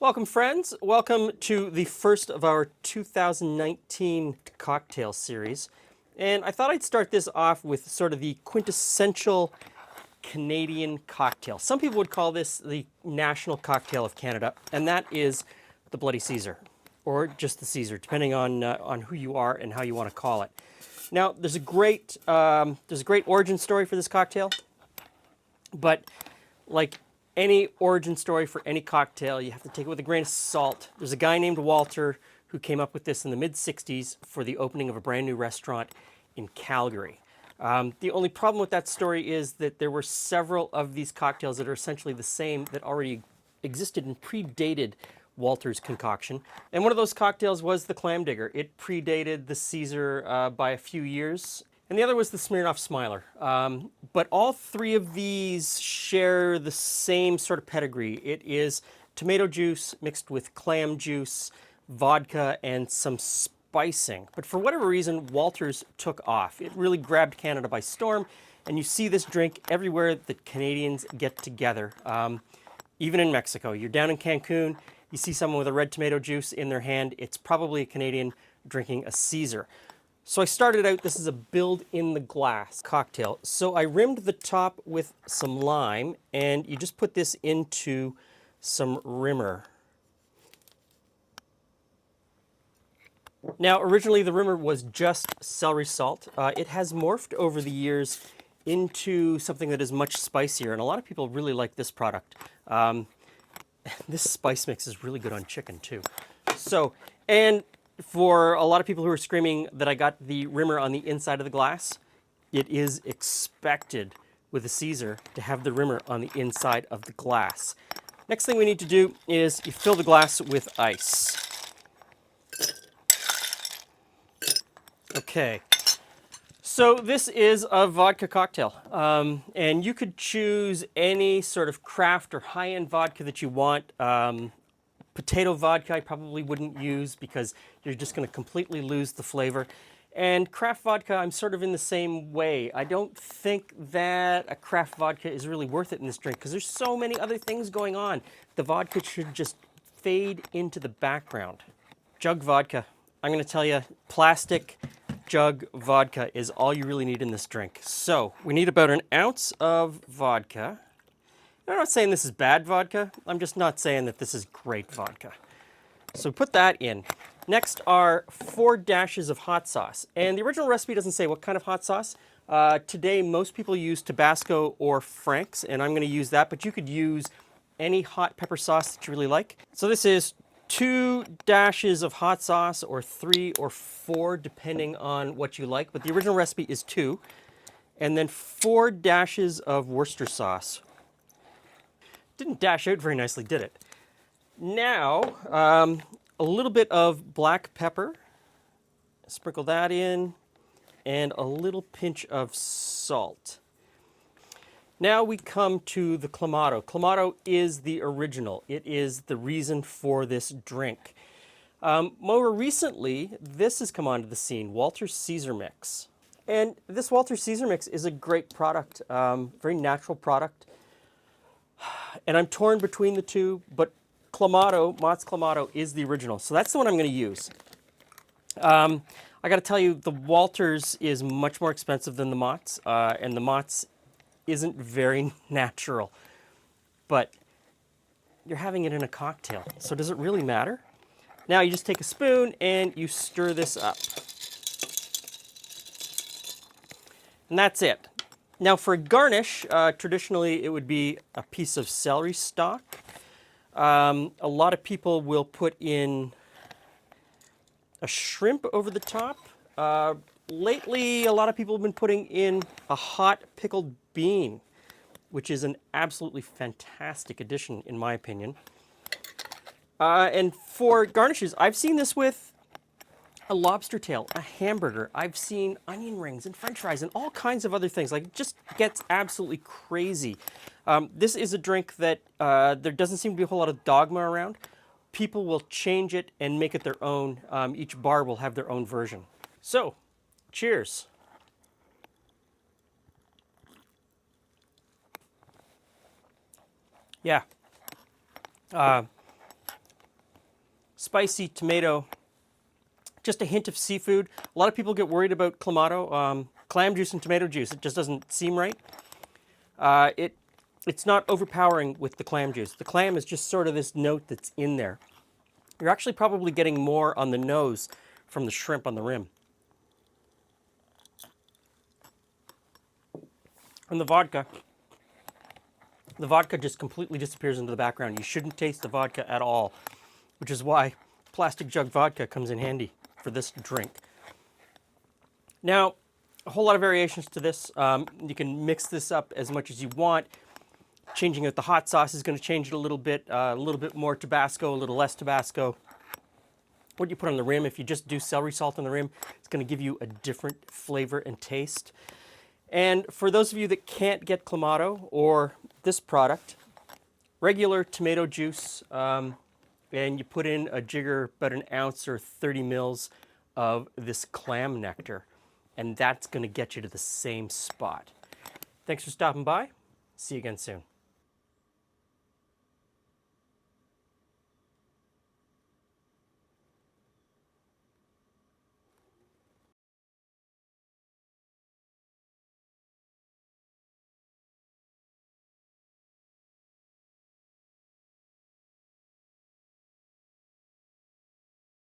Welcome, friends. Welcome to the first of our 2019 cocktail series. And I thought I'd start this off with sort of the quintessential Canadian cocktail. Some people would call this the national cocktail of Canada, and that is the Bloody Caesar, or just the Caesar, depending on who you are and how you want to call it. Now, there's a great origin story for this cocktail, but like any origin story for any cocktail, you have to take it with a grain of salt. There's a guy named Walter who came up with this in the mid-60s for the opening of a brand new restaurant in Calgary. The only problem with that story is that there were several of these cocktails that are essentially the same that already existed and predated Walter's concoction. And one of those cocktails was the Clam Digger. It predated the Caesar by a few years. And the other was the Smirnoff Smiler. But all three of these share the same sort of pedigree. It is tomato juice mixed with clam juice, vodka, and some spicing. But for whatever reason, Walter's took off. It really grabbed Canada by storm, and you see this drink everywhere that Canadians get together. Even in Mexico. You're down in Cancun, you see someone with a red tomato juice in their hand, it's probably a Canadian drinking a Caesar. So I started out, this is a build in the glass cocktail. So I rimmed the top with some lime, and you just put this into some rimmer. Now, originally the rimmer was just celery salt. It has morphed over the years into something that is much spicier, and a lot of people really like this product. This spice mix is really good on chicken too. So, and for a lot of people who are screaming that I got the rimmer on the inside of the glass, it is expected with a Caesar to have the rimmer on the inside of the glass. Next thing we need to do is you fill the glass with ice. Okay, so this is a vodka cocktail, and you could choose any sort of craft or high-end vodka that you want. Potato vodka I probably wouldn't use because you're just going to completely lose the flavor. And craft vodka, I'm sort of in the same way. I don't think that a craft vodka is really worth it in this drink because there's so many other things going on. The vodka should just fade into the background. Jug vodka. I'm going to tell you, plastic jug vodka is all you really need in this drink. So we need about an ounce of vodka. I'm not saying this is bad vodka. I'm just not saying that this is great vodka. So put that in. Next are 4 dashes of hot sauce. And the original recipe doesn't say what kind of hot sauce. Today, most people use Tabasco or Frank's, and I'm going to use that. But you could use any hot pepper sauce that you really like. So this is 2 dashes of hot sauce, or 3 or 4, depending on what you like. But the original recipe is 2. And then 4 dashes of Worcestershire sauce. Didn't dash out very nicely, did it? Now, a little bit of black pepper. Sprinkle that in. And a little pinch of salt. Now we come to the Clamato. Clamato is the original. It is the reason for this drink. More recently, this has come onto the scene, Walter's Caesar Mix. And this Walter's Caesar Mix is a great product, very natural product. And I'm torn between the two, but Clamato, Mott's Clamato, is the original. So that's the one I'm going to use. I got to tell you, the Walter's is much more expensive than the Mott's, and the Mott's isn't very natural. But you're having it in a cocktail, so does it really matter? Now you just take a spoon and you stir this up. And that's it. Now for a garnish, traditionally it would be a piece of celery stalk. A lot of people will put in a shrimp over the top. Lately, a lot of people have been putting in a hot pickled bean, which is an absolutely fantastic addition in my opinion. And for garnishes, I've seen this with a lobster tail, a hamburger. I've seen onion rings and french fries and all kinds of other things. Like, it just gets absolutely crazy. This is a drink that there doesn't seem to be a whole lot of dogma around. People will change it and make it their own. Each bar will have their own version. So, cheers. Yeah. spicy tomato, just a hint of seafood. A lot of people get worried about Clamato, clam juice and tomato juice. It just doesn't seem right. It's not overpowering with the clam juice. The clam is just sort of this note that's in there. You're actually probably getting more on the nose from the shrimp on the rim. And the vodka just completely disappears into the background. You shouldn't taste the vodka at all, which is why plastic jug vodka comes in handy for this drink. Now, a whole lot of variations to this. You can mix this up as much as you want. Changing out the hot sauce is going to change it a little bit more Tabasco, a little less Tabasco. What you put on the rim, if you just do celery salt on the rim, it's going to give you a different flavor and taste. And for those of you that can't get Clamato or this product, regular tomato juice, and you put in a jigger, about an ounce or 30 mils of this clam nectar, and that's going to get you to the same spot. Thanks for stopping by. See you again soon.